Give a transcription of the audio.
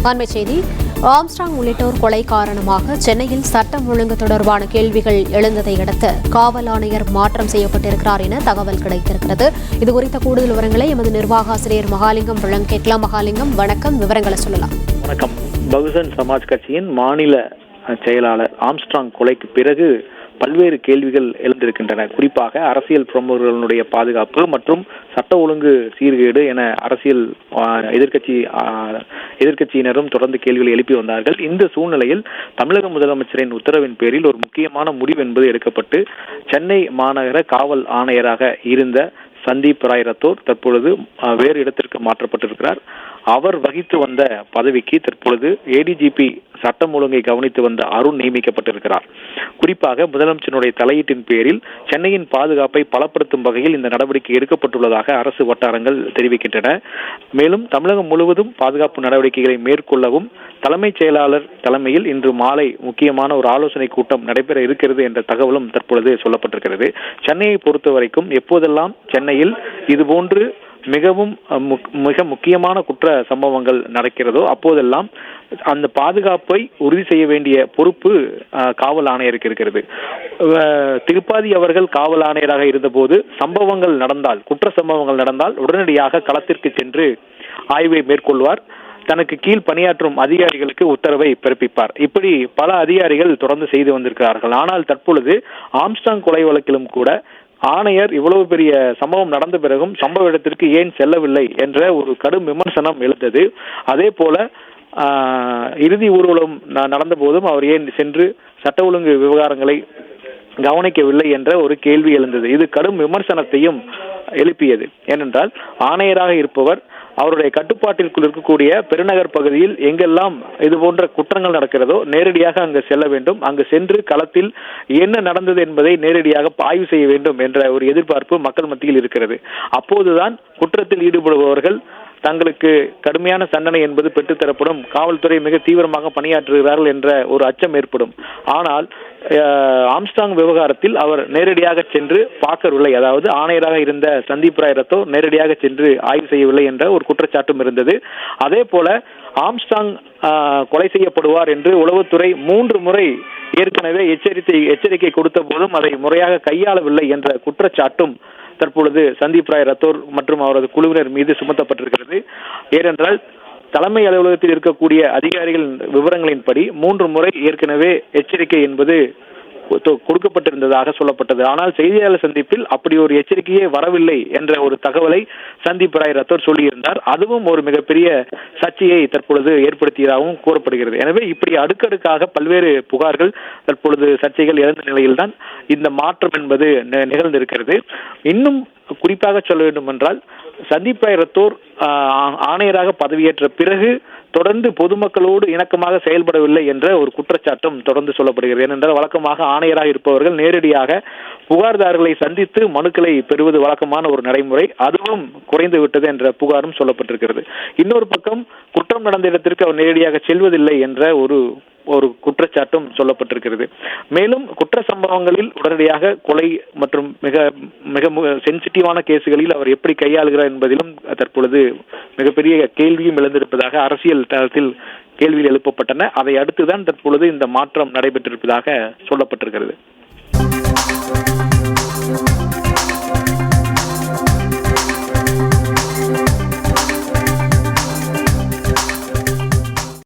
அண்மைச் செய்தி. ஆம்ஸ்ட்ராங் உள்ளிட்டோர் கொலை காரணமாக சென்னையில் சட்டம் ஒழுங்கு தொடர்பான கேள்விகள் எழுந்ததை அடுத்து காவல் ஆணையர் மாற்றம் செய்யப்பட்டிருக்கிறார் என தகவல் கிடைத்திருக்கிறது. இதுகுறித்த கூடுதல் விவரங்களை எமது நிர்வாக ஆசிரியர் மகாலிங்கம் வழங்க கேட்கலாம். மகாலிங்கம், வணக்கம். விவரங்களை சொல்லலாம். வணக்கம். பகுஜன் சமாஜ் கட்சியின் மாநில செயலாளர் ஆம்ஸ்ட்ராங் கொலைக்கு பிறகு பல்வேறு கேள்விகள் எழுந்திருக்கின்றன. குறிப்பாக அரசியல் பிரமுகர்களுடைய பாதுகாப்பு மற்றும் சட்ட ஒழுங்கு சீர்கேடு என அரசியல் எதிர்க்கட்சியினரும் தொடர்ந்து கேள்விகளை எழுப்பி வந்தார்கள். இந்த சூழ்நிலையில் தமிழக முதலமைச்சரின் உத்தரவின் பேரில் ஒரு முக்கியமான முடிவு என்பது எடுக்கப்பட்டு சென்னை மாநகர காவல் ஆணையராக இருந்த சந்தீப் ராய் ரத்தோர் தற்பொழுது வேறு இடத்திற்கு மாற்றப்பட்டிருக்கிறார். அவர் வகித்து வந்த பதவிக்கு தற்பொழுது ஏடிஜிபி சட்டம் ஒழுங்கை கவனித்து வந்த அருண் நியமிக்கப்பட்டிருக்கிறார். குறிப்பாக முதலமைச்சருடைய தலையீட்டின் பேரில் சென்னையின் பாதுகாப்பை பலப்படுத்தும் வகையில் இந்த நடவடிக்கை எடுக்கப்பட்டுள்ளதாக அரசு வட்டாரங்கள் தெரிவிக்கின்றன. மேலும் தமிழகம் முழுவதும் பாதுகாப்பு நடவடிக்கைகளை மேற்கொள்ளவும் தலைமைச் செயலாளர் தலைமையில் இன்று மாலை முக்கியமான ஒரு ஆலோசனை கூட்டம் நடைபெற இருக்கிறது என்ற தகவலும் தற்பொழுது சொல்லப்பட்டிருக்கிறது. சென்னையை பொறுத்த வரைக்கும் எப்போதெல்லாம் சென்னையில் இதுபோன்று மிக முக்கியமான குற்ற சம்பவங்கள் நடக்கிறதோ அப்போதெல்லாம் அந்த பாதுகாப்பை உறுதி செய்ய வேண்டிய பொறுப்பு காவல் ஆணையருக்கு இருக்கிறது. திருப்பாதி அவர்கள் காவல் ஆணையராக இருந்தபோது சம்பவங்கள் நடந்தால், குற்ற சம்பவங்கள் நடந்தால் உடனடியாக களத்திற்கு சென்று ஆய்வை மேற்கொள்வார். தனக்கு கீழ் பணியாற்றும் அதிகாரிகளுக்கு உத்தரவை பிறப்பிப்பார். இப்படி பல அதிகாரிகள் தொடர்ந்து செய்து வந்திருக்கிறார்கள். ஆனால் தற்பொழுது ஆம்ஸ்ட்ராங் கொலை வழக்கிலும் கூட ஆணையர் இவ்வளவு பெரிய சம்பவம் நடந்த பிறகும் சம்பவ இடத்திற்கு ஏன் செல்லவில்லை என்ற ஒரு கடும் விமர்சனம் எழுந்தது. அதே போல இறுதி ஊர்வலம் நடந்த போதும் அவர் ஏன் சென்று சட்ட ஒழுங்கு விவகாரங்களை கவனிக்கவில்லை என்ற ஒரு கேள்வி எழுந்தது. இது கடும் விமர்சனத்தையும் எழுப்பியது. ஏனென்றால் ஆணையராக இருப்பவர் அவருடைய கட்டுப்பாட்டிற்குள் இருக்கக்கூடிய பெருநகர் பகுதியில் எங்கெல்லாம் இது போன்ற குற்றங்கள் நடக்கிறதோ நேரடியாக அங்கு செல்ல வேண்டும். அங்கு சென்று களத்தில் என்ன நடந்தது என்பதை நேரடியாக ஆய்வு செய்ய வேண்டும் என்ற ஒரு எதிர்பார்ப்பு மக்கள் மத்தியில் இருக்கிறது. அப்போதுதான் குற்றத்தில் ஈடுபடுபவர்கள் தங்களுக்கு கடுமையான தண்டனை என்பது பெற்றுத்தரப்படும், காவல்துறை மிக தீவிரமாக பணியாற்றுகிறார்கள் என்ற ஒரு அச்சம் ஏற்படும். ஆனால் ஆம்ஸ்ட்ராங் விவகாரத்தில் அவர் நேரடியாக சென்று பார்க்கவில்லை. அதாவது ஆணையராக இருந்த சந்தீப் ராய் ரத்தோ நேரடியாக சென்று ஆய்வு செய்யவில்லை என்ற ஒரு குற்றச்சாட்டும் இருந்தது. அதே போல ஆம்ஸ்ட்ராங் கொலை செய்யப்படுவார் என்று உளவுத்துறை 3 முறை ஏற்கனவே எச்சரிக்கை கொடுத்த போதும் அதை முறையாக கையாளவில்லை என்ற குற்றச்சாட்டும் தற்பொழுது சந்தீப் ராய் ரத்தோர் மற்றும் அவரது குழுவினர் மீது சுமத்தப்பட்டிருக்கிறது. ஏனென்றால் தலைமை அலுவலகத்தில் இருக்கக்கூடிய அதிகாரிகள் விவரங்களின்படி 3 முறை ஏற்கனவே எச்சரிக்கை என்பது கொடுக்கப்பட்டிருந்ததாக சொல்லப்பட்டது. ஆனால் செய்தியாளர் சந்திப்பில் அப்படி ஒரு எச்சரிக்கையே வரவில்லை என்ற ஒரு தகவலை சந்தீப் ராய் ரத்தோர் சொல்லியிருந்தார். அதுவும் ஒரு மிகப்பெரிய சர்ச்சையை தற்பொழுது ஏற்படுத்தியதாகவும் கூறப்படுகிறது. எனவே இப்படி அடுக்கடுக்காக பல்வேறு புகார்கள் தற்பொழுது சர்ச்சைகள் எழுந்த நிலையில்தான் இந்த மாற்றம் என்பது நிகழ்ந்திருக்கிறது. இன்னும் குறிப்பாக சொல்ல வேண்டும் என்றால் சந்தீப் ராய் ரத்தோர் ஆணையராக பதவியேற்ற பிறகு தொடர்ந்து பொதுமக்களோடு இணக்கமாக செயல்படவில்லை என்ற ஒரு குற்றச்சாட்டும் தொடர்ந்து சொல்லப்படுகிறது. ஏனென்றால் வழக்கமாக ஆணையராக இருப்பவர்கள் நேரடியாக புகார்தாரர்களை சந்தித்து மனுக்களை பெறுவது வழக்கமான ஒரு நடைமுறை. அதுவும் குறைந்து விட்டது என்ற புகாரும் சொல்லப்பட்டிருக்கிறது. இன்னொரு பக்கம் குற்றம் நடந்த இடத்திற்கு அவர் நேரடியாக செல்வதில்லை என்ற ஒரு குற்றச்சாட்டும் சொல்லப்பட்டிருக்கிறது. மேலும் குற்ற சம்பவங்களில் உடனடியாக கொலை மற்றும் மிக மிக சென்சிட்டிவான கேசுகளில் அவர் எப்படி கையாளுகிறார் என்பதிலும் தற்பொழுது மிகப்பெரிய கேள்வியும் எழுந்திருப்பதாக அரசியல் தளத்தில் கேள்விகள் எழுப்பப்பட்டன. அதை அடுத்துதான் தற்பொழுது இந்த மாற்றம் நடைபெற்றிருப்பதாக சொல்லப்பட்டிருக்கிறது.